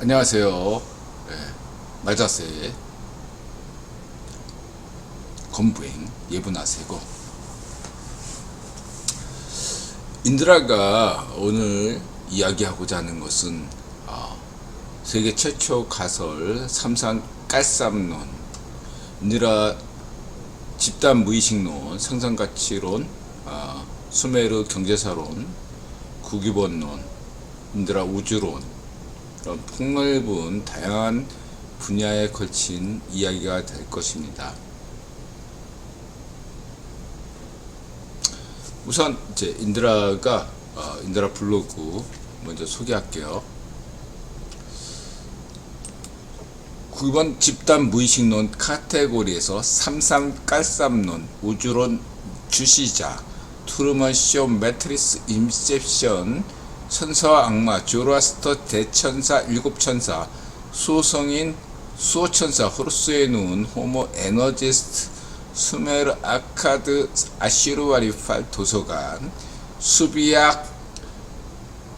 안녕하세요. 말자세 건부행 예분하세고 인드라가 오늘 이야기하고자 하는 것은 세계 최초 가설 삼산 깔쌈론, 인드라 집단 무의식론, 상상가치론, 수메르 경제사론, 구기본론, 인드라 우주론, 그런 폭넓은 다양한 분야에 걸친 이야기가 될 것입니다. 우선 이제 인드라가 인드라 블로그 먼저 소개할게요. 9번 집단 무의식론 카테고리에서 삼삼 깔쌈론, 우주론, 주시자, 트루먼 쇼, 매트리스, 인셉션, 천사와 악마, 조로아스터, 대천사, 일곱천사, 수호성인, 수호천사, 호르스의 눈, 호모 에너지스트, 수메르 아카드, 아시루와리팔 도서관, 수비학,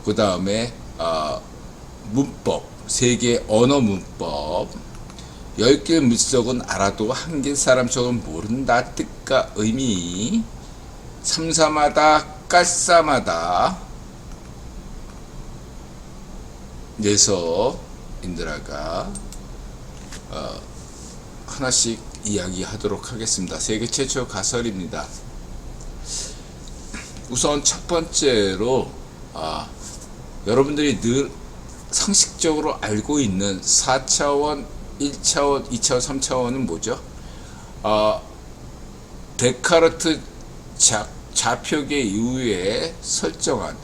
그 다음에 문법, 세계 언어 문법, 10개 물속은 알아도 한길 사람처럼 모른다. 뜻과 의미, 삼삼하다, 깔쌈하다. 그래서 인드라가 하나씩 이야기하도록 하겠습니다. 세계 최초 가설입니다. 우선 첫 번째로 여러분들이 늘 상식적으로 알고 있는 4차원, 1차원, 2차원, 3차원은 뭐죠? 데카르트 좌표계 이후에 설정한,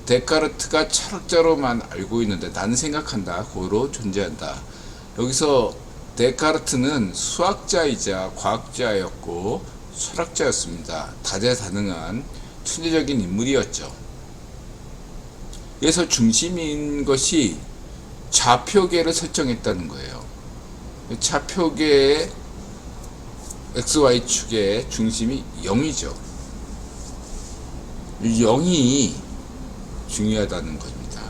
데카르트가 철학자로만 알고 있는데 나는 생각한다, 고로 존재한다. 여기서 데카르트는 수학자이자 과학자였고 철학자였습니다. 다재다능한 천재적인 인물이었죠. 그래서 중심인 것이 좌표계를 설정했다는 거예요. 좌표계의 XY축의 중심이 0이죠. 0이 중요하다는 겁니다.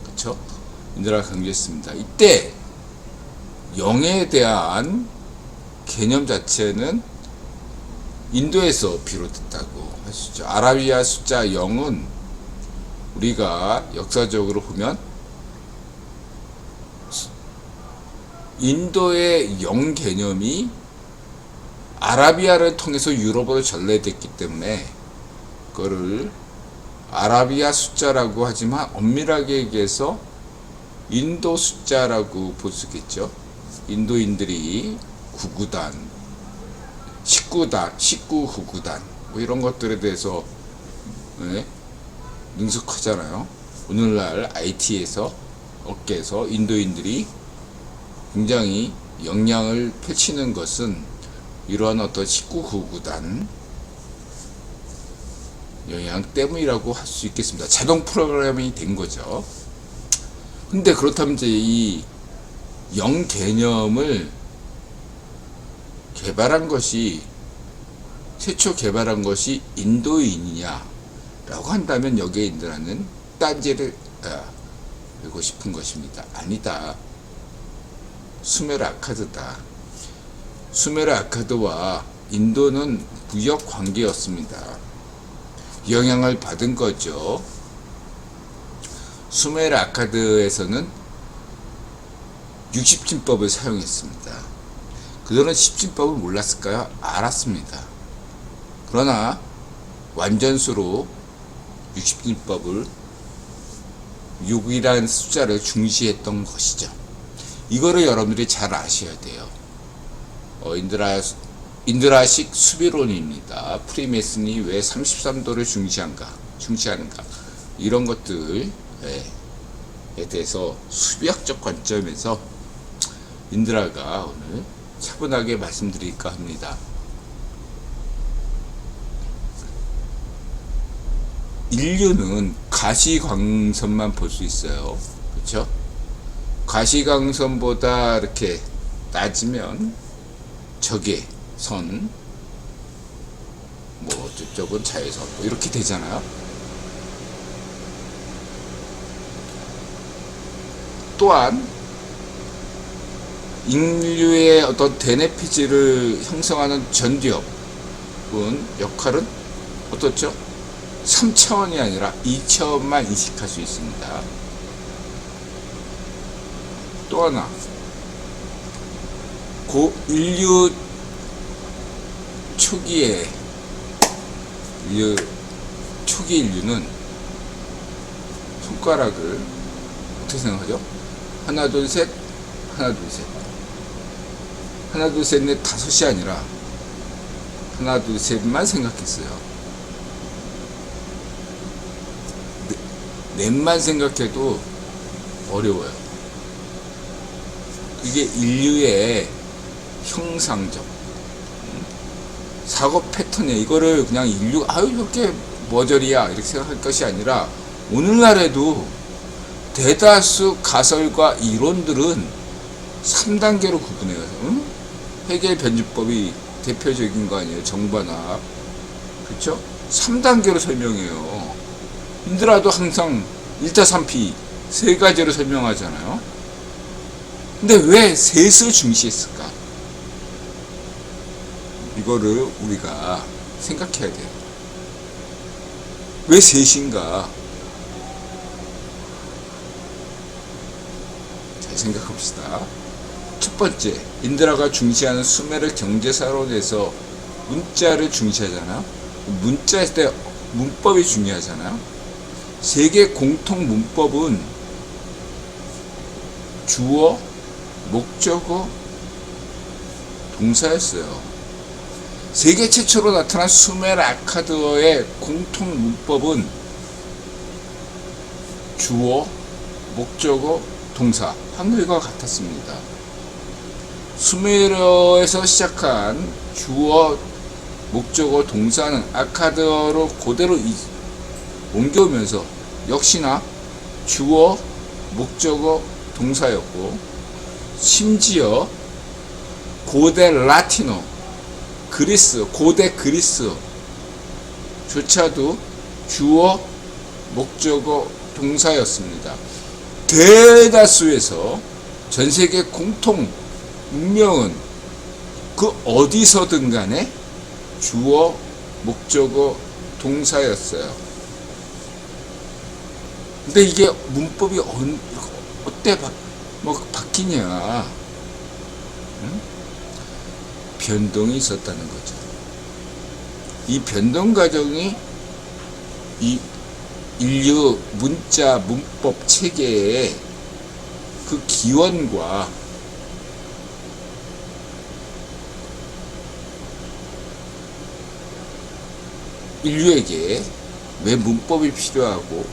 그렇죠? 인드라가 강조했습니다. 이때 0에 대한 개념 자체는 인도에서 비롯됐다고 할 수 있죠. 아라비아 숫자 0은 우리가 역사적으로 보면 인도의 0 개념이 아라비아를 통해서 유럽으로 전래됐기 때문에 그거를 아라비아 숫자라고 하지만 엄밀하게 얘기해서 인도 숫자라고 볼 수 있겠죠. 인도인들이 9구단, 19구단, 뭐 이런 것들에 대해서 능숙하잖아요. 오늘날 IT에서, 업계에서 인도인들이 굉장히 역량을 펼치는 것은 이러한 어떤 19구단 영향 때문이라고 할 수 있겠습니다. 자동 프로그램이 된 거죠. 근데 그렇다면 이제 이 0 개념을 개발한 것이, 최초 개발한 것이 인도인이냐 라고 한다면 여기에 인드라는 딴지를 걸고 싶은 것입니다. 아니다. 수메르 아카드다. 수메르 아카드와 인도는 무역 관계였습니다. 영향을 받은 거죠. 수메르 아카드에서는 60진법을 사용했습니다. 그들은 10진법을 몰랐을까요? 알았습니다. 그러나 완전수로 60진법을 6이라는 숫자를 중시했던 것이죠. 이거를 여러분들이 잘 아셔야 돼요. 인드라식 수비론입니다. 프리메슨이 왜 33도를 중시하는가, 이런 것들에 대해서 수비학적 관점에서 인드라가 오늘 차분하게 말씀드릴까 합니다. 인류는 가시광선만 볼 수 있어요. 그렇죠? 가시광선보다 이렇게 따지면 적외선, 뭐 저쪽은 자외선, 뭐 이렇게 되잖아요. 또한 인류의 어떤 데네피지를 형성하는 전두엽은 역할은 어떻죠? 3차원이 아니라 2차원만 인식할 수 있습니다. 또 하나, 인류 초기 인류는 손가락을 어떻게 생각하죠? 하나 둘 셋, 하나 둘 셋, 하나 둘 셋 넷 다섯이 아니라 하나 둘 셋만 생각했어요. 넷만 생각해도 어려워요. 이게 인류의 형상적 사고 패턴이에요. 이거를 그냥 인류 이렇게 머저리야 이렇게 생각할 것이 아니라 오늘날에도 대다수 가설과 이론들은 3단계로 구분해요. 해겔 변주법이 대표적인 거 아니에요. 정반합. 그렇죠? 3단계로 설명해요. 인드라도 항상 1타 3피 세 가지로 설명하잖아요. 근데 왜 셋을 중시했을까? 이거를 우리가 생각해야 돼요. 왜 셋인가? 잘 생각합시다. 첫 번째, 인드라가 중시하는 수메르 경제사론에서 문자를 중시하잖아요. 문자일 때 문법이 중요하잖아요. 세계 공통 문법은 주어, 목적어, 동사였어요. 세계 최초로 나타난 수메르 아카드어의 공통 문법은 주어, 목적어, 동사, 한글과 같았습니다. 수메르에서 시작한 주어, 목적어, 동사는 아카드어로 그대로 옮겨오면서 역시나 주어, 목적어, 동사였고, 심지어 고대 라틴어, 고대 그리스조차도 주어, 목적어, 동사였습니다. 대다수에서 전세계 공통 문명은 그 어디서든 간에 주어, 목적어, 동사였어요. 근데 이게 문법이 어때 바뀌냐? 응? 변동이 있었다는 거죠. 이 변동 과정이 이 인류 문자 문법 체계의 그 기원과 인류에게 왜 문법이 필요하고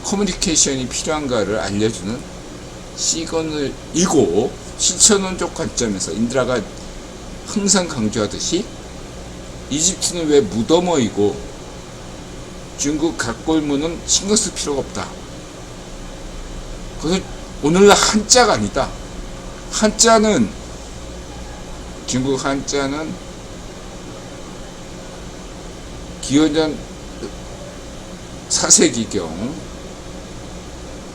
커뮤니케이션이 필요한가를 알려주는 시건이고, 실천론적 관점에서 인드라가 항상 강조하듯이 이집트는 왜 무덤어이고 중국 각골문은 신경 쓸 필요가 없다. 그것은 오늘날 한자가 아니다. 중국 한자는 기원전 4세기경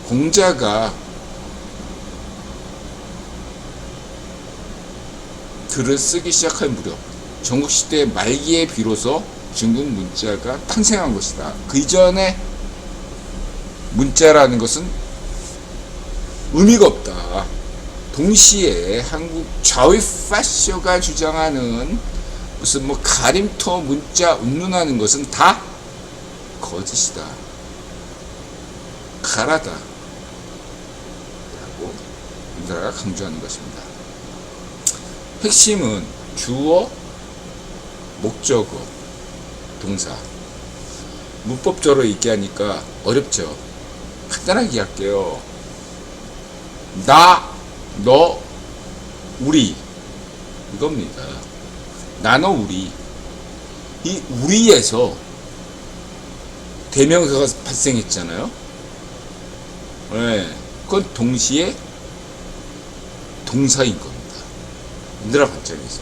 공자가 글을 쓰기 시작할 무렵, 전국시대 말기에 비로소 중국 문자가 탄생한 것이다. 그 이전에 문자라는 것은 의미가 없다. 동시에 한국 좌위파쇼가 주장하는 무슨 가림토 문자 운운하는 것은 다 거짓이다. 가라다. 라고 인드라가 강조하는 것입니다. 핵심은 주어, 목적어, 동사. 문법적으로 얘기하니까 어렵죠. 간단하게 얘기할게요. 나, 너, 우리. 이겁니다. 나, 너, 우리. 이 우리에서 대명사가 발생했잖아요. 네. 그건 동시에 동사인 겁니다. 인드라 관점에서.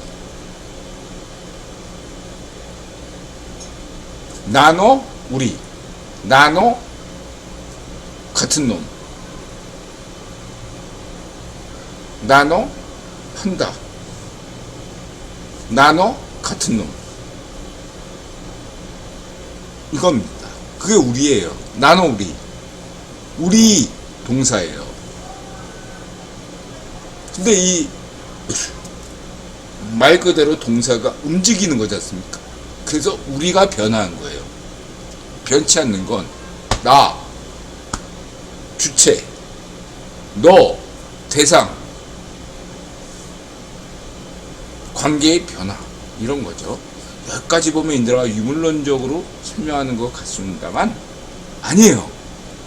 나노, 우리. 나노, 같은 놈. 나노, 한다. 나너 같은 놈. 이겁니다. 그게 우리예요. 나너 우리 동사예요. 근데 이 말 그대로 동사가 움직이는 거지 않습니까? 그래서 우리가 변화한 거예요. 변치 않는 건 나, 주체, 너, 대상, 관계의 변화, 이런 거죠. 여기까지 보면 인드라가 유물론적으로 설명하는 것 같습니다만 아니에요.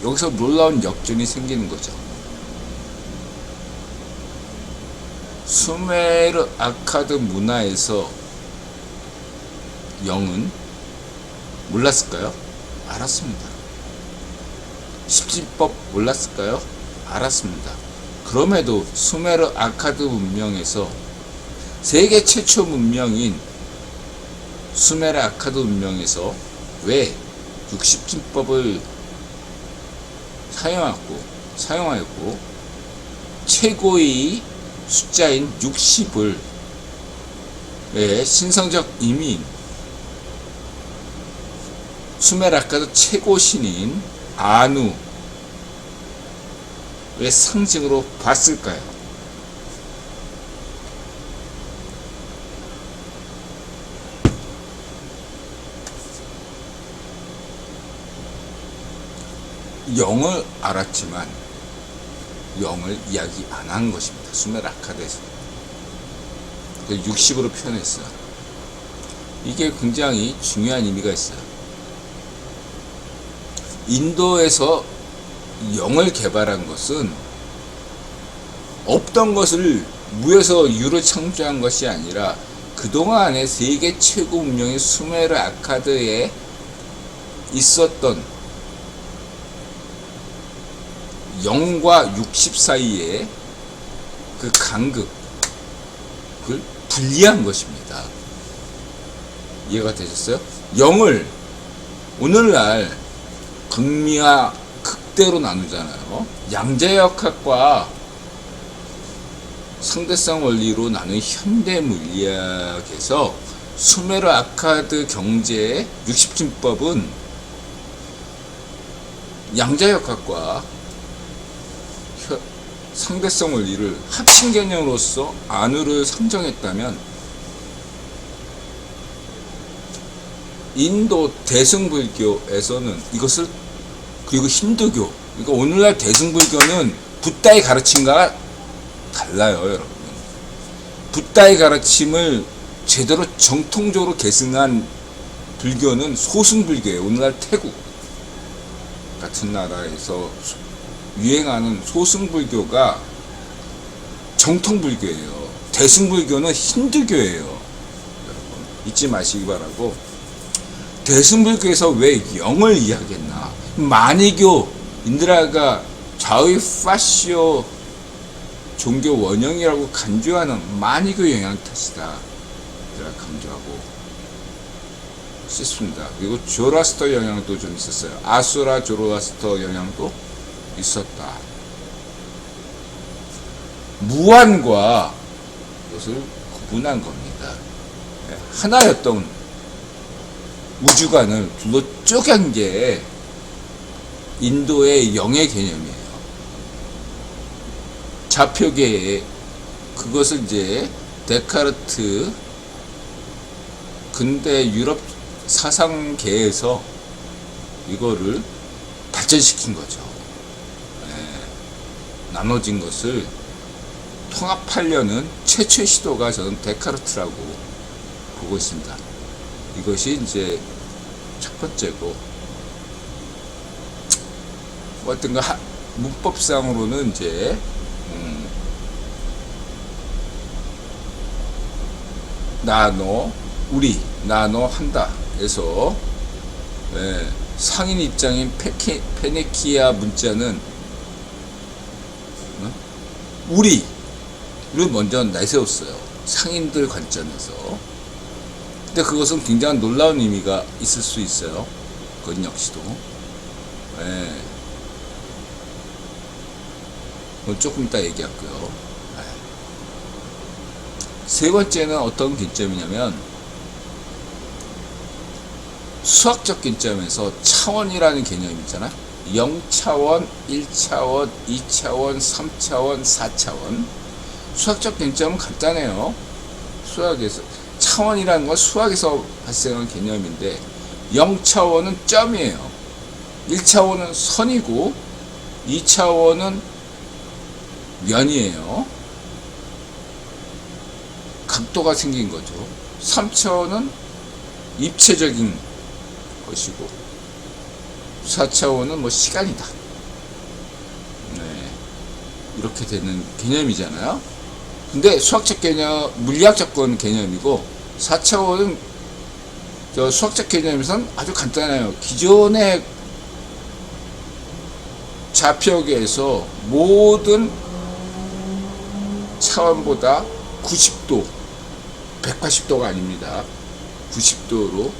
여기서 놀라운 역전이 생기는 거죠. 수메르 아카드 문화에서 영은 몰랐을까요? 알았습니다. 십진법 몰랐을까요? 알았습니다. 그럼에도 수메르 아카드 문명에서 세계 최초 문명인 수메르 아카드 문명에서 왜 60진법을 사용하였고 최고의 숫자인 60을 신성적 의미인 수메르 아카드 최고 신인 아누의 상징으로 봤을까요? 영을 알았지만 영을 이야기 안 한 것입니다. 수메르 아카드에서 60으로 표현했어요. 이게 굉장히 중요한 의미가 있어요. 인도에서 영을 개발한 것은 없던 것을 무에서 유로 창조한 것이 아니라 그동안의 세계 최고 문명인 수메르 아카드에 있었던 영과 60 사이에 그 간극, 그걸 분리한 것입니다. 이해가 되셨어요? 영을 오늘날 극미와 극대로 나누잖아요. 양자역학과 상대성 원리로 나눈 현대 물리학에서 수메르 아카드 경제의 60진법은 양자역학과 상대성 원리를 합친 개념으로서 아누를 상정했다면 인도 대승불교에서는 이것을, 그리고 힌두교, 그러니까 오늘날 대승불교는 붓다의 가르침과 달라요, 여러분. 붓다의 가르침을 제대로 정통적으로 계승한 불교는 소승불교예요. 오늘날 태국 같은 나라에서 유행하는 소승불교가 정통불교예요. 대승불교는 힌두교예요. 여러분 잊지 마시기 바라고. 대승불교에서 왜 영을 이야기했나? 마니교, 인드라가 좌의 파시오 종교 원형이라고 간주하는 마니교 영향 탓이다. 인드라가 강조하고 싶습니다. 그리고 조라스터 영향도 좀 있었어요. 아수라 조라스터 영향도 있었다. 무한과 이것을 구분한 겁니다. 하나였던 우주관을 둘로 쪼갠 게 인도의 영의 개념이에요. 좌표계에 그것을 이제 데카르트 근대 유럽 사상계에서 이거를 발전시킨 거죠. 나눠진 것을 통합하려는 최초의 시도가 저는 데카르트라고 보고 있습니다. 이것이 이제 첫 번째고, 어떤 거 문법상으로는 이제 나너 우리 나너 한다 해서 상인 입장인 페네키아 문자는 우리를 먼저 내세웠어요. 상인들 관점에서. 근데 그것은 굉장히 놀라운 의미가 있을 수 있어요. 그건 역시도. 그건 조금 이따 얘기할게요. 세 번째는 어떤 관점이냐면 수학적 관점에서 차원이라는 개념이 있잖아. 0차원, 1차원, 2차원, 3차원, 4차원. 수학적 관점은 간단해요. 수학에서 차원이라는 건 수학에서 발생한 개념인데 0차원은 점이에요. 1차원은 선이고 2차원은 면이에요. 각도가 생긴 거죠. 3차원은 입체적인 것이고 4차원은 뭐 시간이다. 네, 이렇게 되는 개념이잖아요. 근데 수학적 개념, 물리학적 건 개념이고 4차원은 저 수학적 개념에서는 아주 간단해요. 기존의 좌표계에서 모든 차원보다 90도, 180도가 아닙니다. 90도로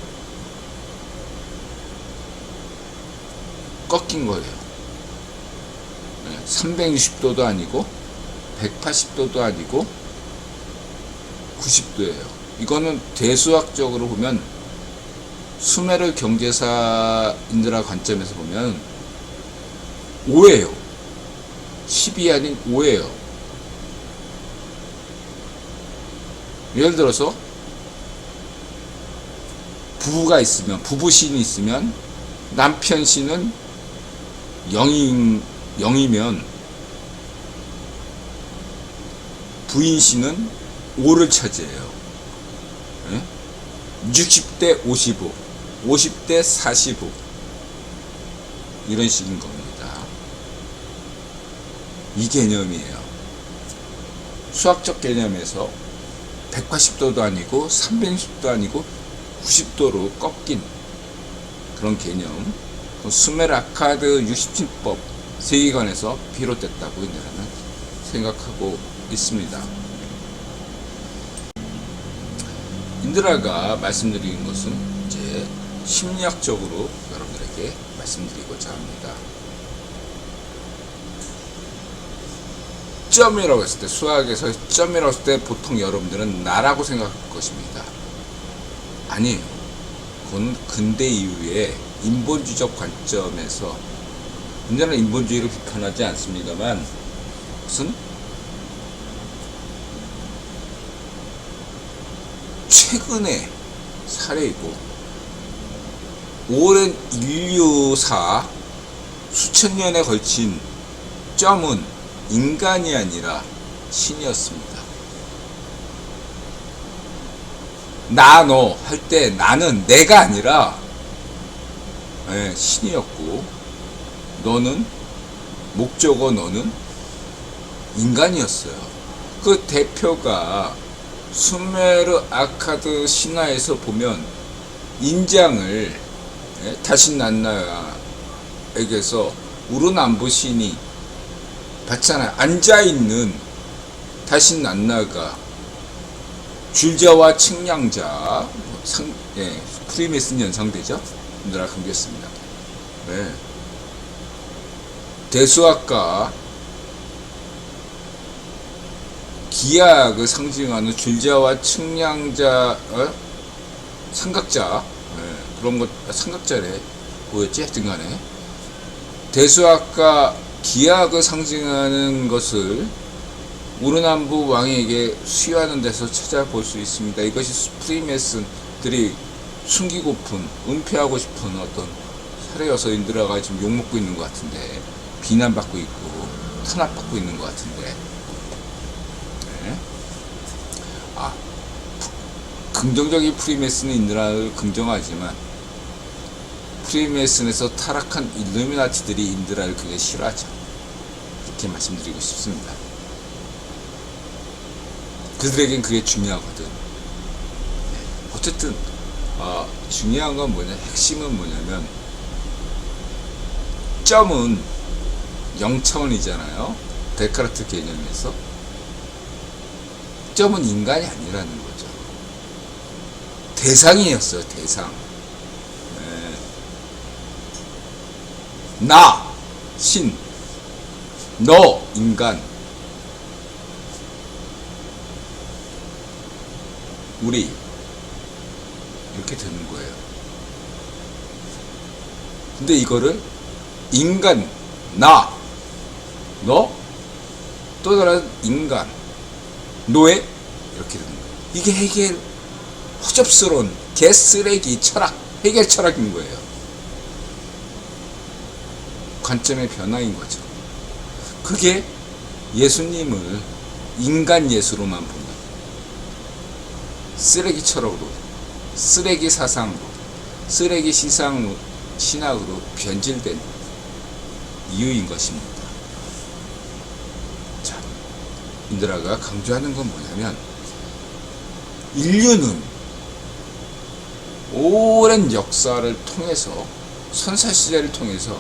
꺾인 거예요. 360도도 아니고 180도도 아니고 90도예요. 이거는 대수학적으로 보면 수메르 경제사인들의 관점에서 보면 5예요. 10이 아닌 5예요. 예를 들어서 부부가 있으면, 부부신이 있으면 남편 신은 0이면 부인 신은 5를 차지해요. 60대 55, 50대 45 이런 식인 겁니다. 이 개념이에요. 수학적 개념에서 180도도 아니고 360도 아니고 90도로 꺾인 그런 개념, 수메르 아카드 60진법 세계관에서 비롯됐다고 이제는 생각하고 있습니다. 인드라가 말씀드리는 것은 이제 심리학적으로 여러분들에게 말씀드리고자 합니다. 점이라고 했을 때, 수학에서 점이라고 했을 때 보통 여러분들은 나라고 생각할 것입니다. 아니에요. 그건 근대 이후에 인본주의적 관점에서, 인제는 인본주의를 비판하지 않습니다만, 무슨 최근의 사례이고, 오랜 인류사 수천 년에 걸친 점은 인간이 아니라 신이었습니다. 나, 너 할 때 나는 내가 아니라 신이었고, 너는, 목적어 너는 인간이었어요. 그 대표가 수메르 아카드 신화에서 보면 인장을 다신난나에게서 우르남부 신이 봤잖아요. 앉아있는 다신난나가 줄자와 측량자, 프리메슨 연상되죠? 인드라 강조했습니다. 네. 대수학과 기하학을 상징하는 줄자와 측량자, 삼각자, 그런 것, 삼각자래. 뭐였지? 하여튼 간에. 대수학과 기하학을 상징하는 것을 우르남부 왕에게 수여하는 데서 찾아볼 수 있습니다. 이것이 프리메슨들이 숨기고픈, 은폐하고 싶은 어떤 사례여서 인드라가 지금 욕먹고 있는 것 같은데, 비난받고 있고, 탄압받고 있는 것 같은데, 긍정적인 프리메슨은 인드라를 긍정하지만, 프리메슨에서 타락한 일루미나티들이 인드라를 굉장히 싫어하죠. 그렇게 말씀드리고 싶습니다. 그들에겐 그게 중요하거든. 어쨌든 중요한 건 뭐냐, 핵심은 뭐냐면 점은 0차원이잖아요. 데카르트 개념에서 점은 인간이 아니라는 거죠. 대상이었어요. 대상. 나 신, 너 인간. 우리 이렇게 되는 거예요. 근데 이거를 인간, 나, 너, 또 다른 인간, 노예 이렇게 되는 거예요. 이게 해겔 허접스러운 개쓰레기 철학, 해겔 철학인 거예요. 관점의 변화인 거죠. 그게 예수님을 인간 예수로만 보는 쓰레기 철학으로, 쓰레기 사상으로, 쓰레기 신학으로 변질된 이유인 것입니다. 자, 인드라가 강조하는 건 뭐냐면, 인류는 오랜 역사를 통해서, 선사시대를 통해서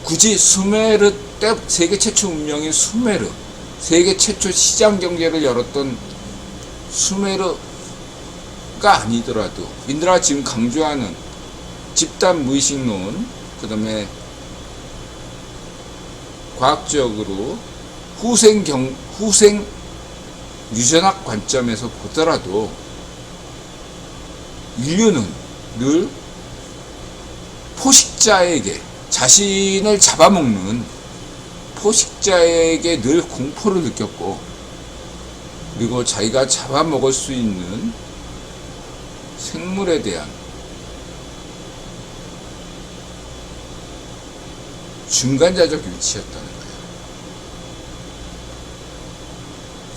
굳이 수메르 때, 세계 최초 문명인 수메르, 세계 최초 시장 경제를 열었던 수메르가 아니더라도, 인드라가 지금 강조하는 집단 무의식론, 그 다음에 과학적으로 후생 유전학 관점에서 보더라도 인류는 늘 포식자에게, 자신을 잡아먹는 포식자에게 늘 공포를 느꼈고, 그리고 자기가 잡아먹을 수 있는 생물에 대한 중간자적 위치였다는 거예요.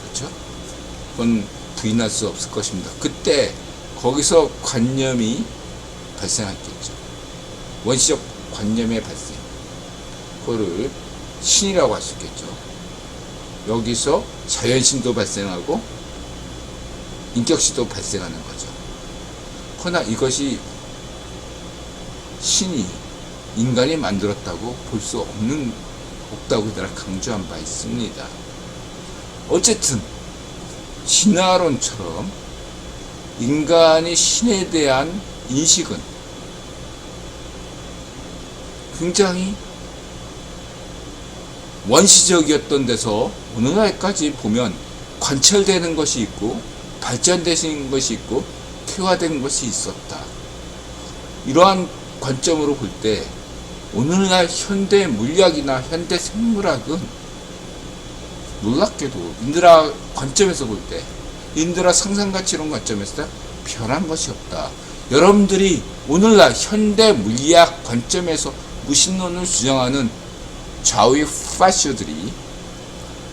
그렇죠? 그건 부인할 수 없을 것입니다. 그때 거기서 관념이 발생했겠죠. 원시적 관념의 발생. 그거를 신이라고 할 수 있겠죠. 여기서 자연신도 발생하고 인격신도 발생하는 거죠. 그러나 이것이 신이 인간이 만들었다고 볼 수 없다고 내가 강조한 바 있습니다. 어쨌든 진화론처럼 인간이 신에 대한 인식은 굉장히 원시적이었던 데서 오늘날까지 보면 관철되는 것이 있고 발전되는 것이 있고 퇴화된 것이 있었다. 이러한 관점으로 볼 때 오늘날 현대 물리학이나 현대 생물학은 놀랍게도 인드라 관점에서 볼 때, 인드라 상상가치론 관점에서 변한 것이 없다. 여러분들이 오늘날 현대 물리학 관점에서 무신론을 주장하는 좌우 파쇼들이,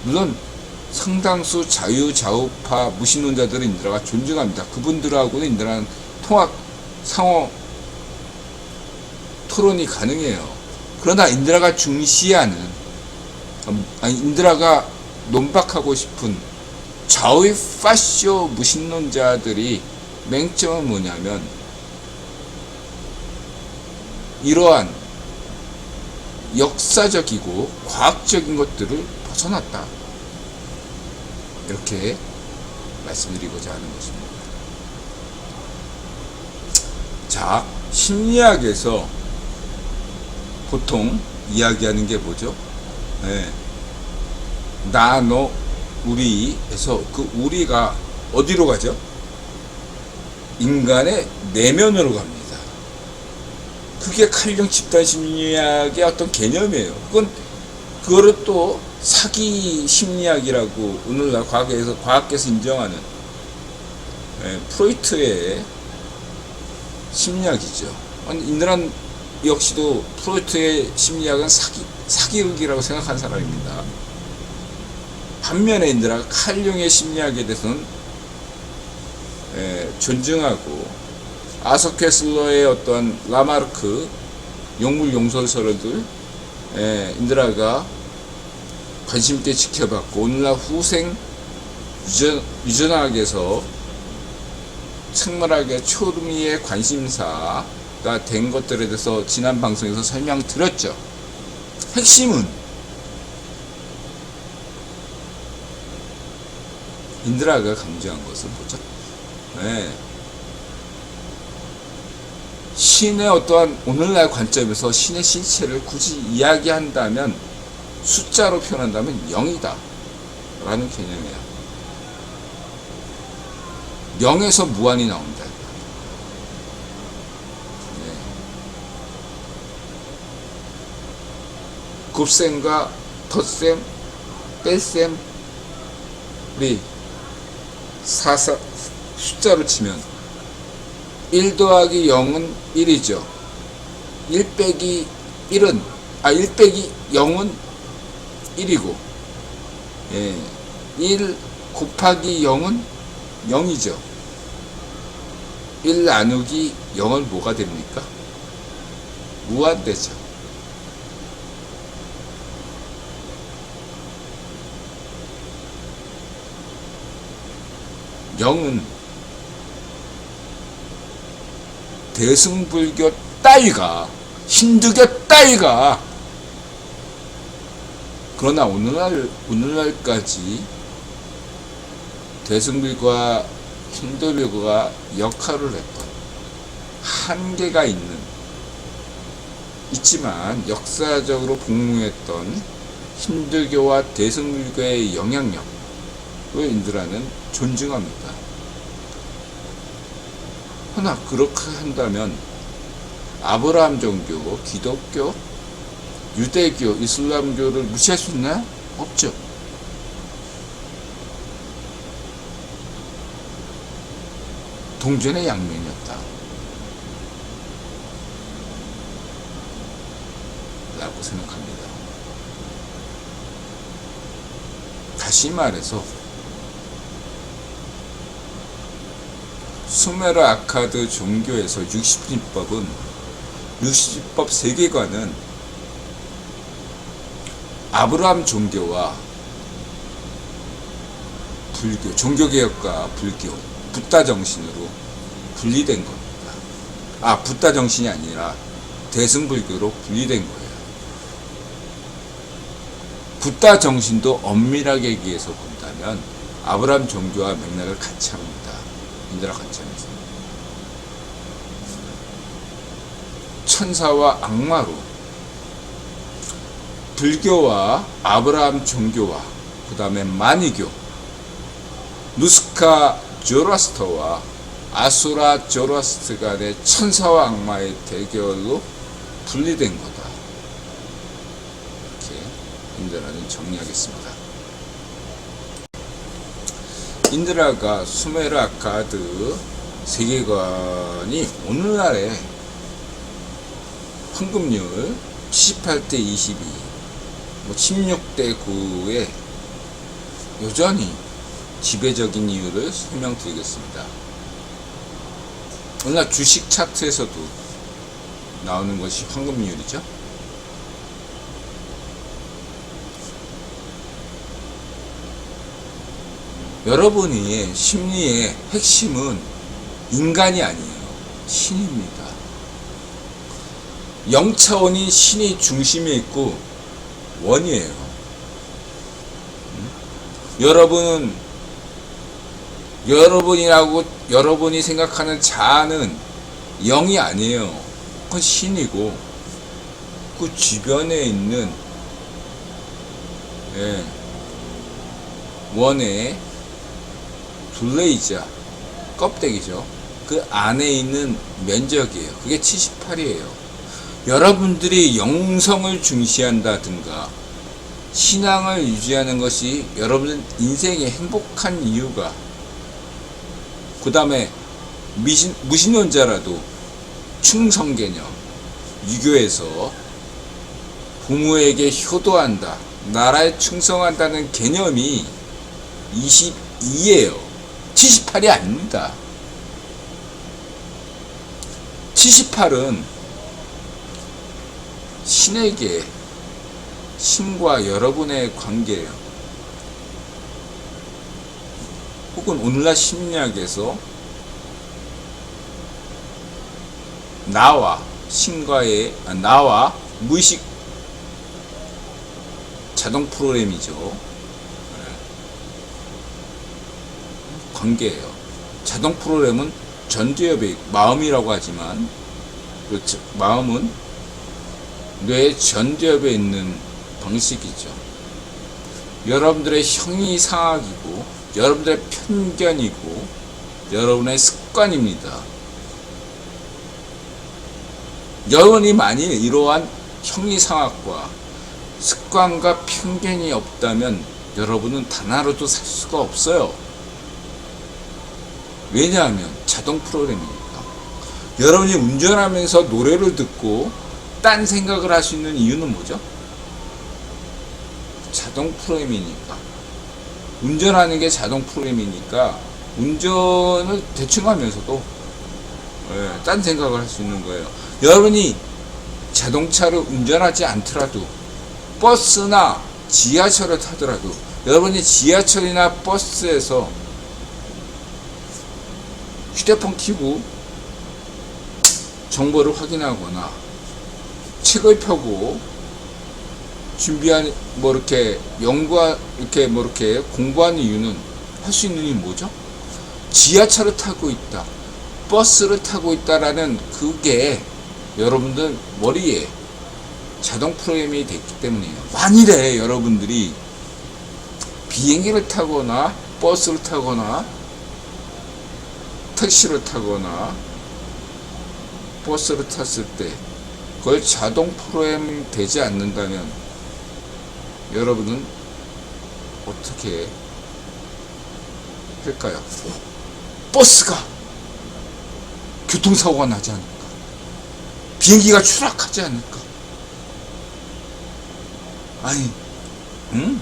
물론 상당수 자유좌우파 무신론자들은 인드라가 존중합니다. 그분들하고는 인드라는 상호 토론이 가능해요. 그러나 인드라가 중시하는, 인드라가 논박하고 싶은 좌우 파쇼 무신론자들이 맹점은 뭐냐면, 이러한 역사적이고 과학적인 것들을 벗어났다. 이렇게 말씀드리고자 하는 것입니다. 자, 심리학에서 보통 이야기하는 게 뭐죠? 나, 너, 우리에서 그 우리가 어디로 가죠? 인간의 내면으로 갑니다. 그게 칼융 집단 심리학의 어떤 개념이에요. 그거를 또 사기 심리학이라고 오늘날 과학계에서 인정하는 프로이트의 심리학이죠. 인드란 역시도 프로이트의 심리학은 사기극이라고 생각한 사람입니다. 반면에 인드라가 칼융의 심리학에 대해서는 존중하고, 아서 캐슬러의 어떠한 라마르크 용물 용설설들 인드라가 관심 있게 지켜봤고, 오늘날 후생 유전학에서 생물학의 초미의 관심사가 된 것들에 대해서 지난 방송에서 설명드렸죠. 핵심은 인드라가 강조한 것은 뭐죠? 신의 어떠한 오늘날 관점에서 신의 실체를 굳이 이야기한다면, 숫자로 표현한다면 0이다 라는 개념이에요. 영에서 무한이 나온다. 네. 곱셈과 덧셈, 뺄셈, 우리 숫자로 치면 1 더하기 0은 1이죠. 1 빼기 1은 1 빼기 0은 1이고, 예, 1 곱하기 0은 0이죠. 1 나누기 0은 뭐가 됩니까? 무한대죠. 영은 대승불교 따위가, 힌두교 따위가, 그러나 오늘날까지 대승불교와 힌두교가 역할을 했던 한계가 있지만 역사적으로 복무했던 힌두교와 대승불교의 영향력을 인들하는 존중합니다. 허나 그렇게 한다면 아브라함 종교, 기독교, 유대교, 이슬람교를 무시할 수 있나요? 없죠. 동전의 양면이었다 라고 생각합니다. 다시 말해서 수메르 아카드 종교에서 60지법은 60지법 세계관은 아브라함 종교와 불교, 종교개혁과 불교, 붓다 정신으로 분리된 겁니다. 붓다 정신이 아니라 대승불교로 분리된 거예요. 붓다 정신도 엄밀하게 얘기해서 본다면 아브라함 종교와 맥락을 같이 합니다. 인드라 관점에서 천사와 악마로 불교와 아브라함 종교와 그 다음에 마니교, 누스카 조라스터와 아수라 조라스트 간의 천사와 악마의 대결로 분리된 거다. 이렇게 인드라는 정리하겠습니다. 인드라가 수메르 아카드 세계관이 오늘날의 황금률 78대 22, 16대 9에 여전히 지배적인 이유를 설명드리겠습니다. 오늘날 주식 차트에서도 나오는 것이 황금률이죠. 여러분의 심리의 핵심은 인간이 아니에요. 신입니다. 0차원인 신이 중심에 있고 원이에요. 여러분이 생각하는 자아는 0이 아니에요. 그건 신이고, 그 주변에 있는 원의 둘레이자 껍데기죠. 그 안에 있는 면적이에요. 그게 78이에요. 여러분들이 영성을 중시한다든가 신앙을 유지하는 것이 여러분 인생의 행복한 이유가, 그 다음에 무신론자라도 충성 개념, 유교에서 부모에게 효도한다, 나라에 충성한다는 개념이 22예요. 78이 아닙니다. 78은 신에게, 신과 여러분의 관계예요. 혹은 오늘날 심리학에서 나와 신과의, 나와 무의식 자동 프로그램이죠. 관계예요. 자동 프로그램은 전두엽의 마음이라고 하지만, 그렇죠. 마음은 뇌의 전두엽에 있는 방식이죠. 여러분들의 형이상학이고, 여러분들의 편견이고, 여러분의 습관입니다. 여러분이 만일 이러한 형이상학과 습관과 편견이 없다면 여러분은 단 하루도 살 수가 없어요. 왜냐하면 자동 프로그램이니까. 여러분이 운전하면서 노래를 듣고 딴 생각을 할 수 있는 이유는 뭐죠? 자동 프로그램이니까. 운전하는 게 자동 프로그램이니까 운전을 대충 하면서도 딴 생각을 할 수 있는 거예요. 여러분이 자동차를 운전하지 않더라도 버스나 지하철을 타더라도 여러분이 지하철이나 버스에서 휴대폰 켜고 정보를 확인하거나 책을 펴고 준비한 이렇게 이렇게 공부하는 이유는 할 수 있는 이유는 뭐죠? 지하철을 타고 있다, 버스를 타고 있다라는 그게 여러분들 머리에 자동 프로그램이 됐기 때문이에요. 만일에 여러분들이 비행기를 타거나 버스를 타거나 택시를 타거나 버스를 탔을 때 그걸 자동 프로그램 되지 않는다면 여러분은 어떻게 할까요? 버스가 교통사고가 나지 않을까? 비행기가 추락하지 않을까? 아니,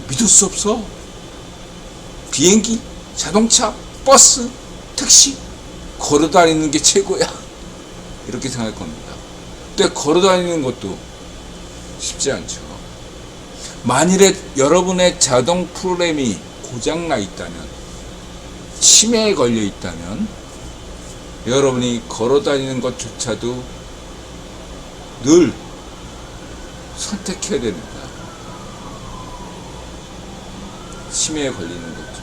믿을 수 없어. 비행기, 자동차, 버스, 택시 걸어다니는 게 최고야. 이렇게 생각할 겁니다. 근데 걸어다니는 것도 쉽지 않죠. 만일에 여러분의 자동 프로그램이 고장나 있다면, 치매에 걸려 있다면 여러분이 걸어다니는 것조차도 늘 선택해야 됩니다. 치매에 걸리는 거죠.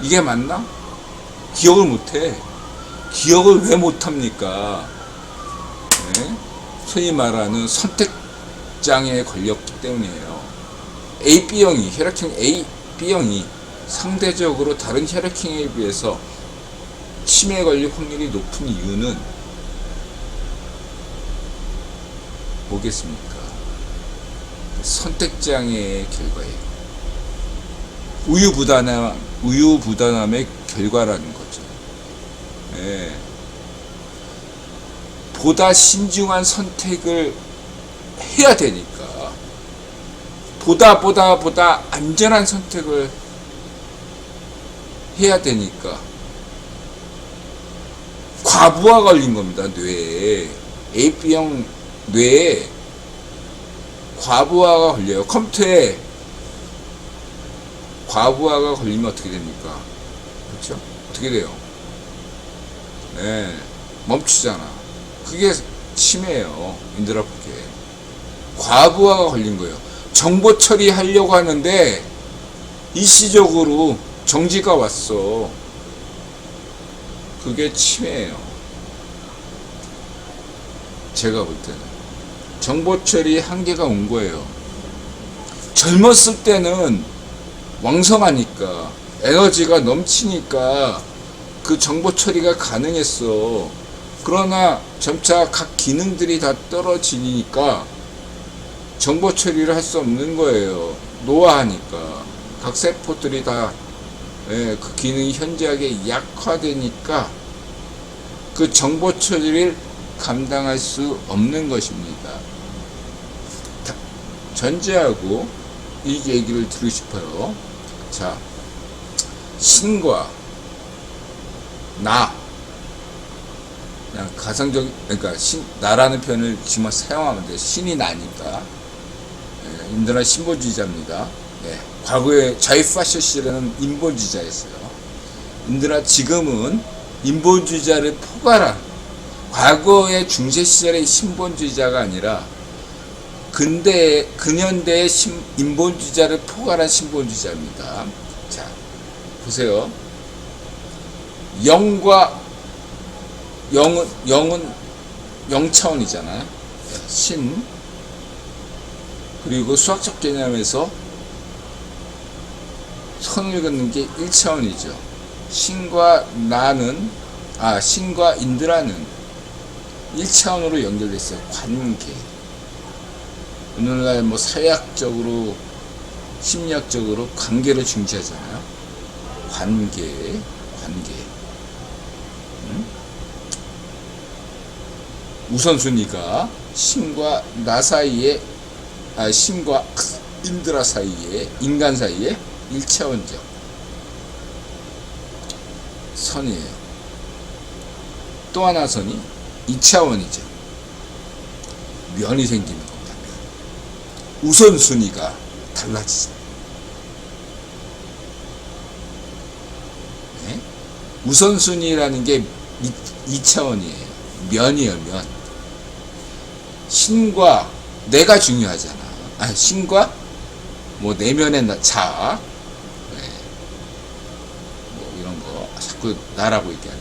이게 맞나? 기억을 못해. 기억을 왜 못합니까? 네? 소위 말하는 선택장애에 걸렸기 때문이에요. 혈액형 A, B형이 상대적으로 다른 혈액형에 비해서 치매에 걸릴 확률이 높은 이유는 뭐겠습니까? 선택장애의 결과예요. 우유부단함의 결과라는 거죠. 네. 보다 신중한 선택을 해야 되니까, 보다 안전한 선택을 해야 되니까 과부하 걸린 겁니다. 뇌에. AB형 뇌에 과부하가 걸려요. 컴퓨터에 과부하가 걸리면 어떻게 됩니까? 그렇죠? 어떻게 돼요? 네, 멈추잖아. 그게 치매예요. 인드라프게. 과부하가 걸린 거예요. 정보 처리하려고 하는데 일시적으로 정지가 왔어. 그게 치매예요. 제가 볼 때는 정보 처리 한계가 온 거예요. 젊었을 때는 왕성하니까, 에너지가 넘치니까 그 정보 처리가 가능했어. 그러나 점차 각 기능들이 다 떨어지니까 정보 처리를 할 수 없는 거예요. 노화하니까 각 세포들이 다 그 기능이 현저하게 약화되니까 그 정보 처리를 감당할 수 없는 것입니다. 전제하고 이 얘기를 드리고 싶어요. 자, 신과 나, 그냥 가상적, 그러니까 나라는 표현을 지금 사용하면 돼요. 신이 나니까. 인도나 신본주의자입니다. 과거에 자이파셔시라는 인본주의자였어요. 인도나 지금은 인본주의자를 포괄한, 과거의 중세 시절의 신본주의자가 아니라 근현대의 인본주의자를 포괄한 신본주의자입니다. 자, 보세요. 영은 0차원이잖아요. 신. 그리고 수학적 개념에서 선을 긋는 게 1차원이죠. 신과 나는, 신과 인드라는 1차원으로 연결돼 있어요. 관계. 오늘날 뭐 사회학적으로, 심리학적으로 관계를 중시하잖아요. 관계. 우선순위가 신과 나 사이에, 신과 인드라 사이에, 인간 사이에 1차원적 선이에요. 또 하나 선이 2차원이죠. 면이 생기는 겁니다. 면. 우선순위가 달라지죠. 네? 우선순위라는 게 2차원이에요. 면이에요, 면. 신과 내가 중요하잖아. 신과 뭐 내면의 자, 네. 뭐 이런 거 자꾸 나라고 얘기하네.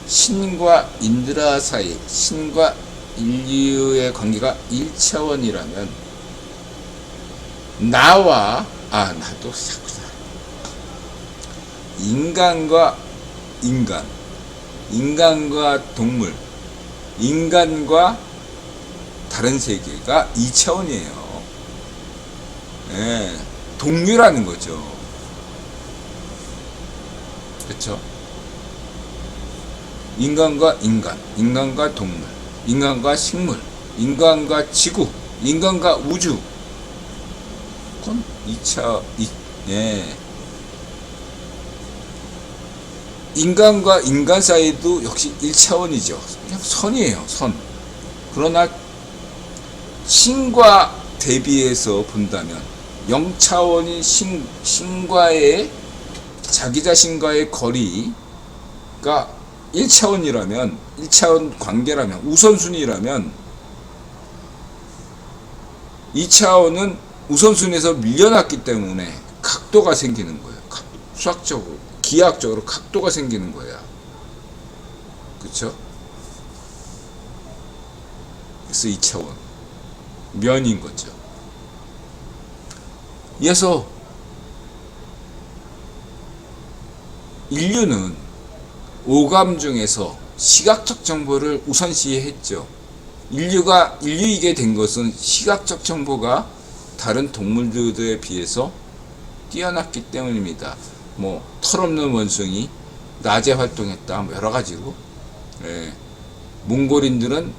신과 인드라 사이, 신과 인류의 관계가 1차원이라면 나와 나도 자꾸 인간과 인간, 인간과 동물, 인간과 다른 세계가 2차원이에요. 예, 동류라는 거죠. 그렇죠? 인간과 인간, 인간과 동물, 인간과 식물, 인간과 지구, 인간과 우주. 그건 2차, 예. 인간과 인간 사이도 역시 1차원이죠. 그냥 선이에요, 선. 그러나 신과 대비해서 본다면 0차원인 신과의 자기 자신과의 거리가 1차원이라면 1차원 관계라면 우선순위라면 2차원은 우선순위에서 밀려났기 때문에 각도가 생기는 거예요. 수학적으로, 기하학적으로 각도가 생기는 거야. 그쵸? 그래서 2차원 면인 거죠. 이어서 인류는 오감 중에서 시각적 정보를 우선시했죠. 인류이게 된 것은 시각적 정보가 다른 동물들에 비해서 뛰어났기 때문입니다. 뭐 털없는 원숭이, 낮에 활동했다, 뭐 여러 가지로. 예. 몽골인들은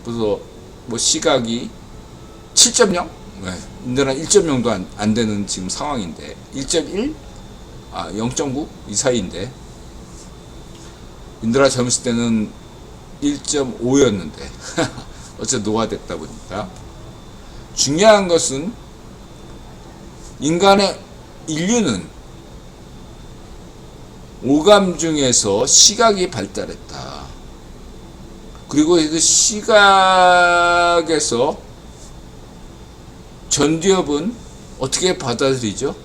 뭐 시각이 7.0? 네. 인도는 1.0도 안 되는 지금 상황인데 1.1? 0.9? 이 사이인데 인도라 젊었을 때는 1.5였는데 어째 노화됐다 보니까. 중요한 것은 인류는 오감 중에서 시각이 발달했다. 그리고 그 시각에서 전두엽은 어떻게 받아들이죠?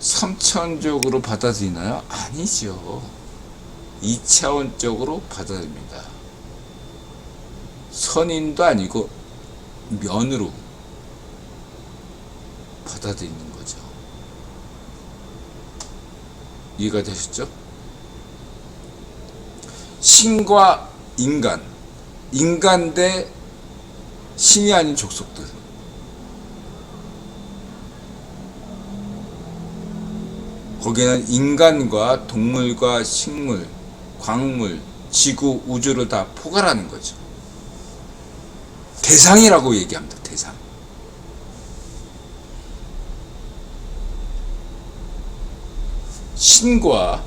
3차원적으로 받아들이나요? 아니죠. 2차원적으로 받아들입니다. 선인도 아니고 면으로 받아들이는 거죠. 이해가 되셨죠? 신과 인간, 인간 대 신이 아닌 족속들. 거기에는 인간과 동물과 식물, 광물, 지구, 우주를 다 포괄하는 거죠. 대상이라고 얘기합니다. 대상. 신과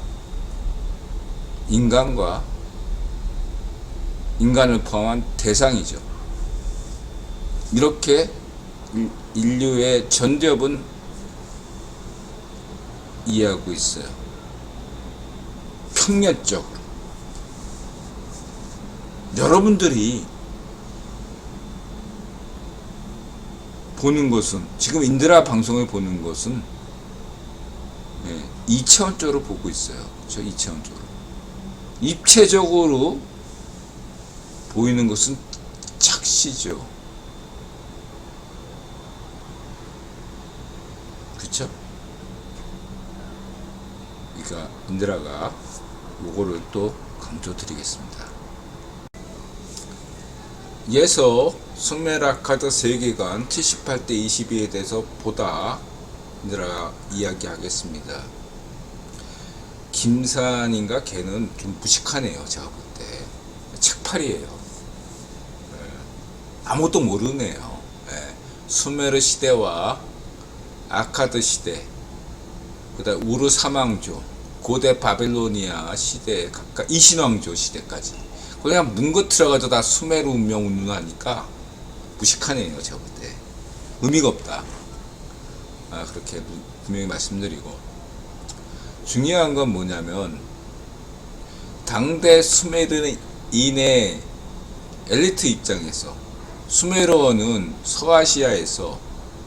인간을 포함한 대상이죠. 이렇게 인류의 전대업은 이해하고 있어요. 평면적으로. 여러분들이 보는 것은, 지금 인드라 방송을 보는 것은 2차원적으로 보고 있어요. 저 2차원적으로. 입체적으로 보이는 것은 착시죠. 그쵸? 인드라가 요거를 또 강조드리겠습니다. 이에서 수메르 아카드 세계관 78대 22에 대해서 보다 인드라가 이야기하겠습니다. 김산인가 걔는 좀 무식하네요. 제가 볼 때 책팔이에요. 아무것도 모르네요. 수메르 시대와 아카드 시대, 그다음 우르 사망조, 고대 바벨로니아 시대, 각각 이신왕조 시대까지 그냥 뭉거 들어가도 다 수메르 운명 운운하니까 무식하네요. 제가 볼 때 의미가 없다. 그렇게 분명히 말씀드리고, 중요한 건 뭐냐면 당대 수메르인의 엘리트 입장에서 수메르어는 서아시아에서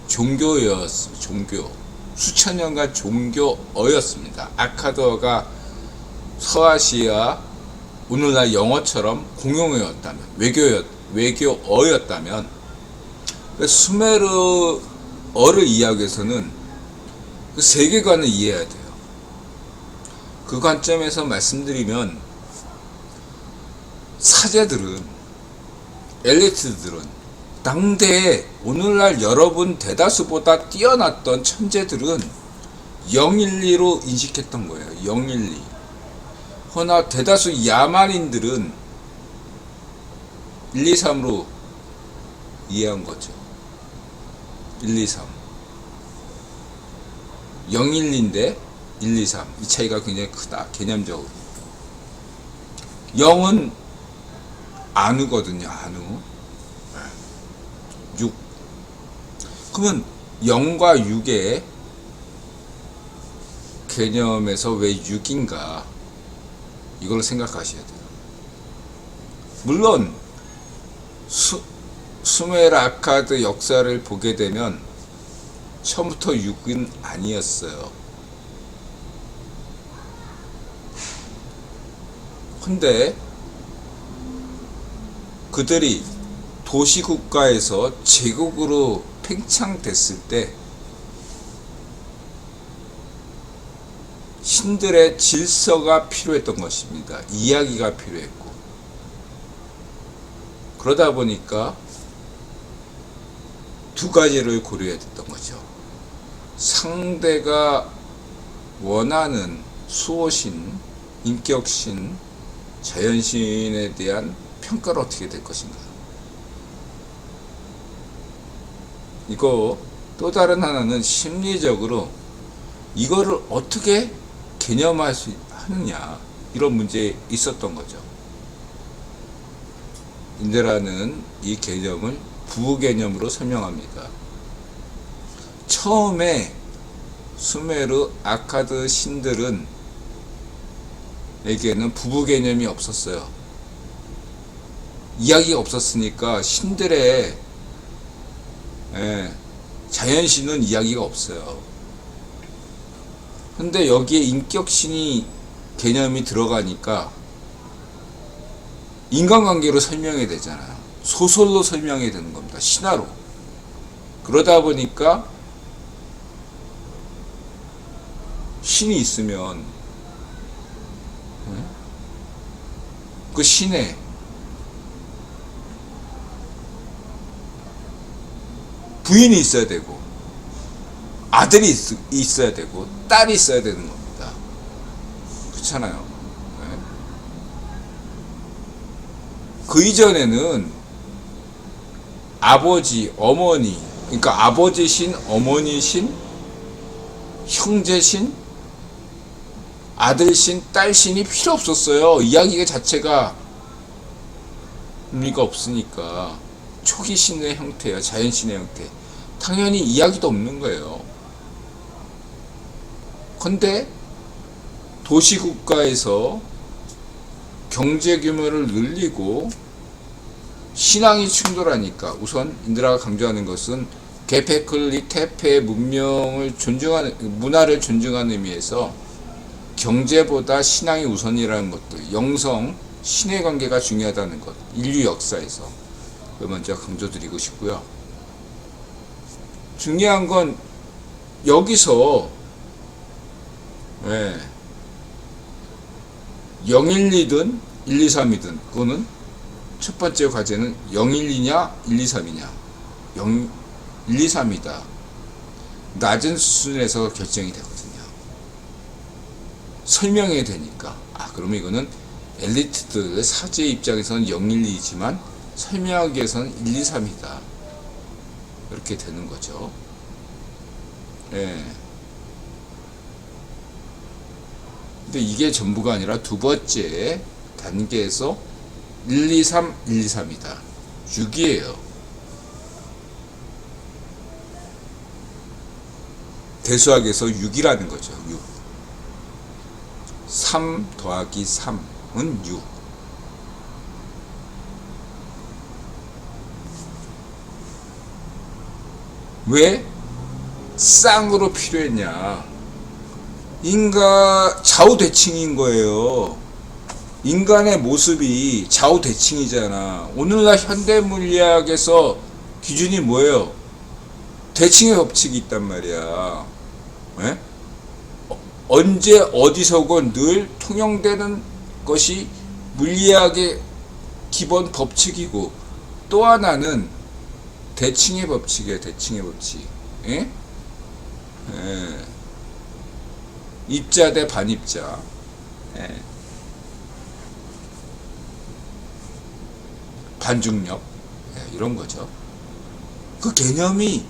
종교였습니다. 종교, 수천 년간 종교어였습니다. 아카드어가 서아시아 오늘날 영어처럼 공용어였다면, 외교어였다면, 수메르어를 이해하기 위해서는 그 세계관을 이해해야 돼요. 그 관점에서 말씀드리면 사제들은, 엘리트들은, 당대에 오늘날 여러분 대다수보다 뛰어났던 천재들은 012로 인식했던 거예요. 012. 허나 대다수 야만인들은 123으로 이해한 거죠. 123. 012인데 123. 이 차이가 굉장히 크다. 개념적으로. 0은 안우거든요. 안우. 6. 그러면 0과 6의 개념에서 왜 6인가? 이걸 생각하셔야 돼요. 물론 수메르 아카드 역사를 보게 되면 처음부터 6은 아니었어요. 근데 그들이 도시국가에서 제국으로 팽창됐을 때 신들의 질서가 필요했던 것입니다. 이야기가 필요했고, 그러다 보니까 두 가지를 고려해야 됐던 거죠. 상대가 원하는 수호신, 인격신, 자연신에 대한 평가를 어떻게 될 것인가. 이거 또 다른 하나는 심리적으로 이거를 어떻게 개념할 수 하느냐, 이런 문제에 있었던 거죠. 인드라는 이 개념을 부부 개념으로 설명합니다. 처음에 수메르 아카드 신들은 에게는 부부 개념이 없었어요. 이야기가 없었으니까 신들의 자연신은 이야기가 없어요. 근데 여기에 인격신이 개념이 들어가니까 인간관계로 설명해야 되잖아요. 소설로 설명해야 되는 겁니다. 신화로. 그러다 보니까 신이 있으면 그 신에 부인이 있어야 되고, 아들이 있어야 되고, 딸이 있어야 되는 겁니다. 그렇잖아요. 네. 그 이전에는 아버지, 어머니, 그러니까 아버지 신, 어머니 신, 형제 신, 아들 신, 딸 신이 필요 없었어요. 이야기가 자체가 의미가 없으니까. 초기 신의 형태야, 자연신의 형태. 당연히 이야기도 없는 거예요. 근데 도시국가에서 경제 규모를 늘리고 신앙이 충돌하니까, 우선 인드라가 강조하는 것은 게페클리 테페의 문명을 존중하는, 문화를 존중하는 의미에서 경제보다 신앙이 우선이라는 것도, 영성, 신의 관계가 중요하다는 것, 인류 역사에서 먼저 강조드리고 싶고요. 중요한 건 여기서 012든 123이든 그거는 첫 번째 과제는 012냐 123이냐 123이다. 낮은 수준에서 결정이 되거든요. 설명이 되니까. 그러면 이거는 엘리트들 사제 입장에서는 012이지만 설명하기 위해서는 123이다. 이렇게 되는 거죠. 예. 근데 이게 전부가 아니라 두 번째 단계에서 123, 123이다. 6이에요. 대수학에서 6이라는 거죠. 6. 3 더하기 3은 6. 왜 쌍으로 필요했냐? 인간 좌우대칭인 거예요. 인간의 모습이 좌우대칭이잖아. 오늘날 현대 물리학에서 기준이 뭐예요? 대칭의 법칙이 있단 말이야. 에? 언제 어디서건 늘 통용되는 것이 물리학의 기본 법칙이고, 또 하나는 대칭의 법칙이에요. 대칭의 법칙. 에? 입자 대 반입자. 반중력. 이런 거죠. 그 개념이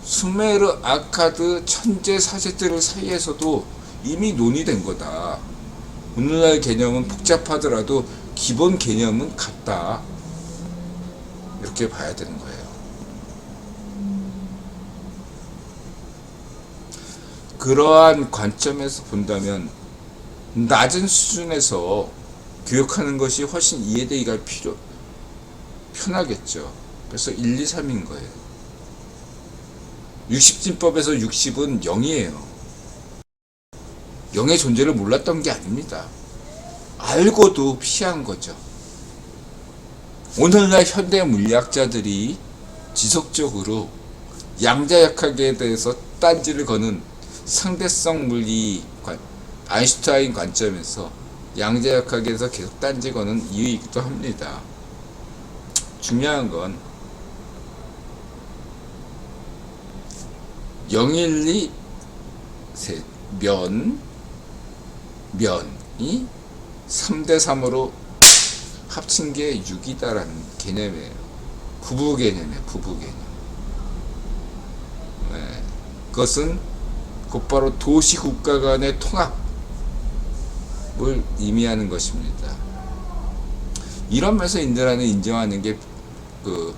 수메르, 아카드, 천재, 사제들 사이에서도 이미 논의된 거다. 오늘날 개념은 복잡하더라도 기본 개념은 같다. 이렇게 봐야 되는 거예요. 그러한 관점에서 본다면 낮은 수준에서 교육하는 것이 훨씬 이해되기가 편하겠죠. 그래서 1, 2, 3인 거예요. 60진법에서 60은 0이에요. 0의 존재를 몰랐던 게 아닙니다. 알고도 피한 거죠. 오늘날 현대 물리학자들이 지속적으로 양자역학에 대해서 딴지를 거는 상대성 물리 아인슈타인 관점에서 양자역학에 대해서 계속 딴지 거는 이유이기도 합니다. 중요한 건 012 면이 3대3으로 합친 게 6이다라는 개념이에요. 부부 개념이에요. 부부 개념. 그것은 곧바로 도시 국가 간의 통합을 의미하는 것입니다. 이런 면에서 인드라는 인정하는 게 그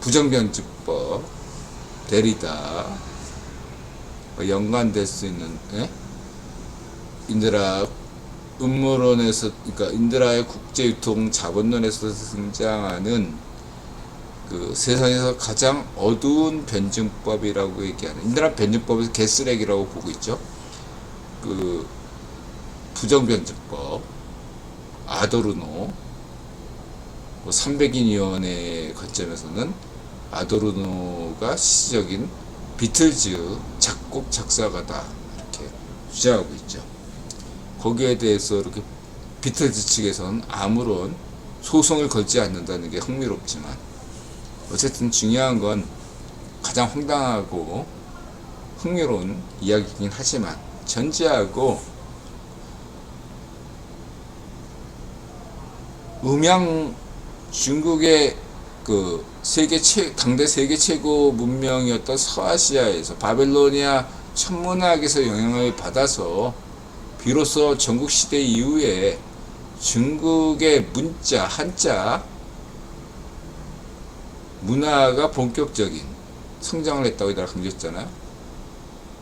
부정변증법, 데리다, 연관될 수 있는 인드라 음모론에서, 그러니까 인드라의 국제유통 자본론에서 등장하는 그 세상에서 가장 어두운 변증법이라고 얘기하는, 인드라 변증법에서 개쓰레기라고 보고 있죠. 그 부정변증법, 아도르노 300인 위원회 관점에서는 아도르노가 시적인 비틀즈 작곡 작사가다 이렇게 주장하고 있죠. 거기에 대해서 이렇게 비틀즈 측에서는 아무런 소송을 걸지 않는다는 게 흥미롭지만, 어쨌든 중요한 건 가장 황당하고 흥미로운 이야기이긴 하지만, 전제하고 중국의 그 당대 세계 최고 문명이었던 서아시아에서 바벨로니아 천문학에서 영향을 받아서 비로소 전국시대 이후에 중국의 문자, 한자 문화가 본격적인 성장을 했다고 이따가 강조했잖아요.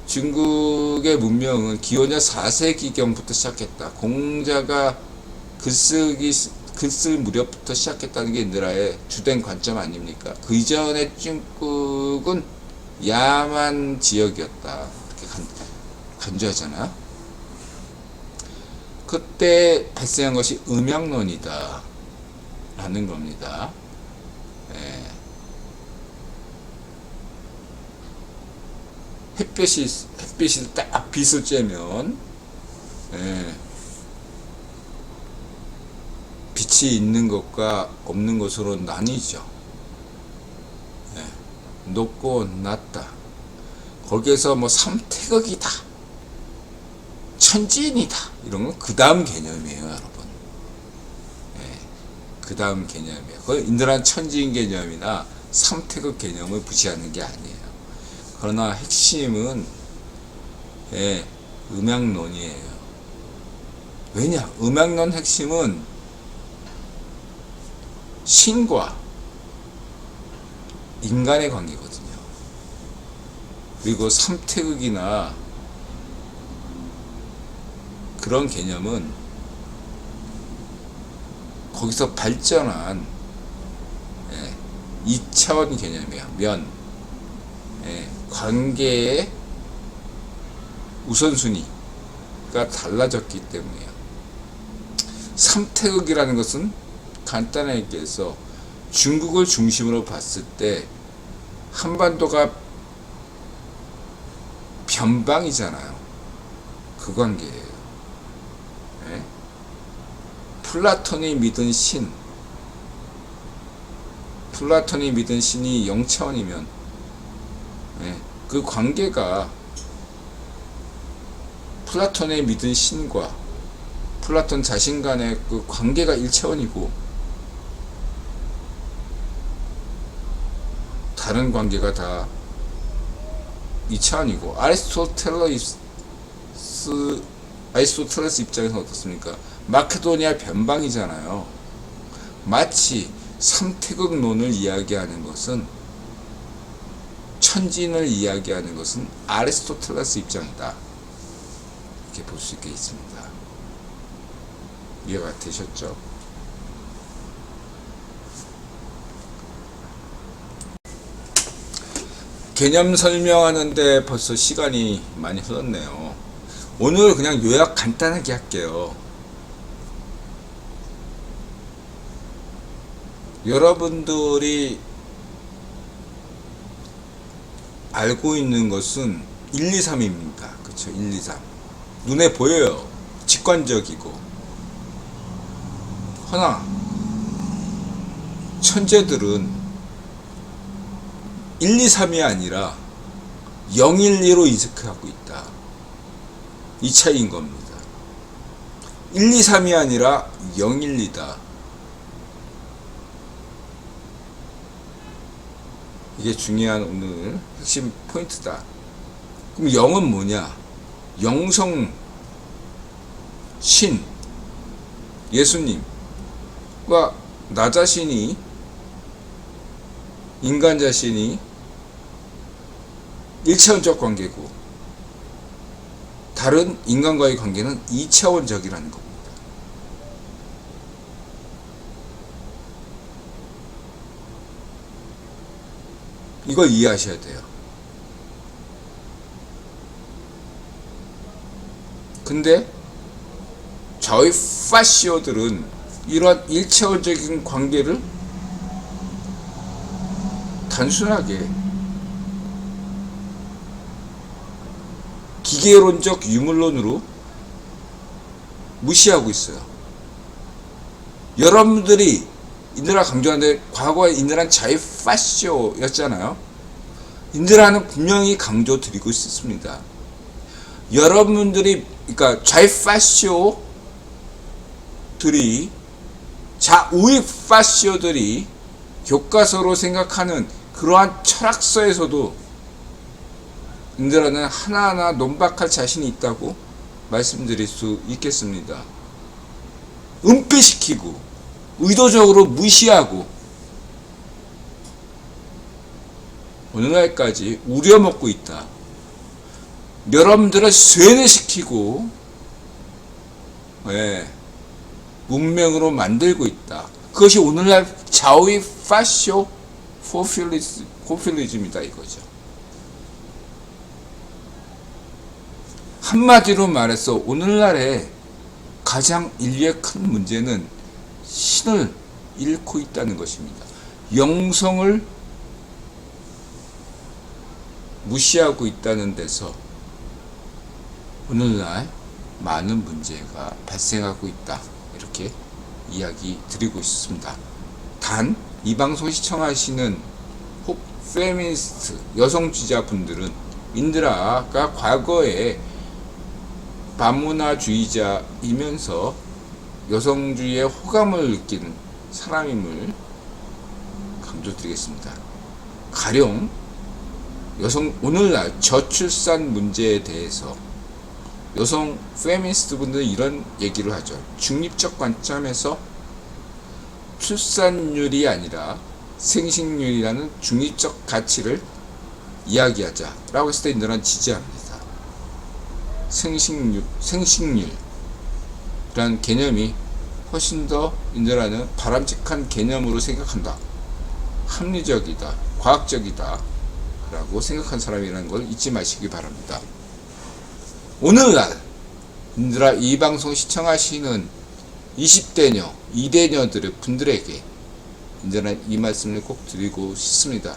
중국의 문명은 기원전 4세기경부터 시작했다. 공자가 글쓸 무렵부터 시작했다는 게 인드라의 주된 관점 아닙니까? 그 이전의 중국은 야만 지역이었다. 이렇게 간주하잖아요. 그때 발생한 것이 음양론이다 라는 겁니다. 햇빛이 딱 빛을 쬐면 예, 빛이 있는 것과 없는 것으로 나뉘죠. 예, 높고 낮다. 거기에서 뭐 삼태극이다, 천지인이다, 이런 건 그 다음 개념이에요, 여러분. 예, 그 다음 개념이에요. 그 인들한 천지인 개념이나 삼태극 개념을 무시하는 게 아니에요. 그러나 핵심은 예, 음양론이에요. 왜냐? 음양론 핵심은 신과 인간의 관계거든요. 그리고 삼태극이나 그런 개념은 거기서 발전한 2차원 개념이에요. 관계의 우선순위가 달라졌기 때문이에요. 삼태극이라는 것은 간단하게 얘기해서 중국을 중심으로 봤을 때 한반도가 변방이잖아요. 그 관계예요. 네? 플라톤이 믿은 신이 0차원이면 그 관계가 플라톤의 믿은 신과 플라톤 자신 간의 그 관계가 1차원이고 다른 관계가 다 2차원이고 아리스토텔레스 입장에서는 어떻습니까? 마케도니아 변방이잖아요. 마치 삼태극론을 이야기하는 것은, 천진을 이야기하는 것은 아리스토텔레스 입장이다, 이렇게 볼 수 있겠습니다. 이해가 되셨죠? 개념 설명하는데 벌써 시간이 많이 흘렀네요. 오늘 그냥 요약 간단하게 할게요. 여러분들이 알고 있는 것은 1, 2, 3입니다. 그쵸? 1, 2, 3. 눈에 보여요. 직관적이고. 허나 천재들은 1, 2, 3이 아니라 0, 1, 2로 이해하고 있다. 이 차이인 겁니다. 1, 2, 3이 아니라 0, 1, 2다. 이게 중요한 오늘 핵심 포인트다. 그럼 0은 뭐냐? 영성, 신, 예수님과 나 자신이, 인간 자신이 1차원적 관계고 다른 인간과의 관계는 2차원적이라는 겁니다. 이걸 이해하셔야 돼요. 근데 저희 파시오들은 이런 1차원적인 관계를 단순하게 기계론적 유물론으로 무시하고 있어요. 여러분들이 인드라 강조하는데 과거에 인드라는 자유파시오였잖아요. 인드라는 분명히 강조 드리고 있습니다. 여러분들이, 그러니까 좌파시오들이, 좌우익 파시오들이 교과서로 생각하는 그러한 철학서에서도 인드라는 하나하나 논박할 자신이 있다고 말씀드릴 수 있겠습니다. 은폐시키고 의도적으로 무시하고 오늘날까지 우려먹고 있다. 여러분들을 쇠뇌시키고 문명으로 만들고 있다. 그것이 오늘날 좌우의 파시오 포퓰리즘이다 이거죠. 한마디로 말해서 오늘날의 가장 인류의 큰 문제는 신을 잃고 있다는 것입니다. 영성을 무시하고 있다는 데서 오늘날 많은 문제가 발생하고 있다. 이렇게 이야기 드리고 있습니다. 단, 이 방송 시청하시는 혹 페미니스트 여성주의자분들은 인드라가 과거에 반문화주의자이면서 여성주의에 호감을 느끼는 사람임을 강조드리겠습니다. 가령 오늘날 저출산 문제에 대해서 여성 페미니스트 분들은 이런 얘기를 하죠. 중립적 관점에서 출산율이 아니라 생식률이라는 중립적 가치를 이야기하자라고 했을 때 인들은 지지합니다. 생식률이라는 개념이 훨씬 더 인들은 바람직한 개념으로 생각한다. 합리적이다. 과학적이다. 라고 생각한 사람이라는 걸 잊지 마시기 바랍니다. 오늘날 인들아 이 방송 시청하시는 20대녀, 2대녀들의 분들에게 인들아 이 말씀을 꼭 드리고 싶습니다.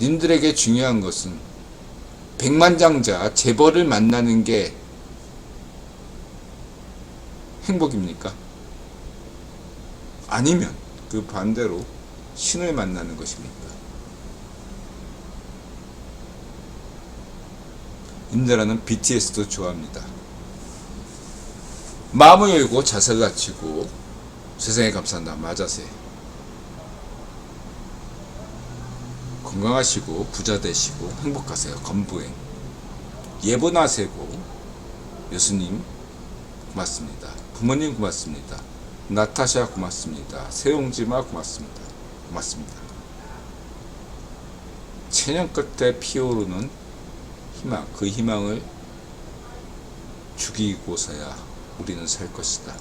님들에게 중요한 것은 백만장자 재벌을 만나는 게 행복입니까? 아니면 그 반대로 신을 만나는 것입니까? 임대라는 BTS도 좋아합니다. 마음을 열고 자세를 갖추고 세상에 감사한다. 맞아세. 건강하시고 부자 되시고 행복하세요. 건부행. 예분하세고 예수님 고맙습니다. 부모님 고맙습니다. 나타샤 고맙습니다. 세용지마 고맙습니다. 고맙습니다. 천년 끝에 피어오르는 희망, 그 희망을 죽이고서야 우리는 살 것이다.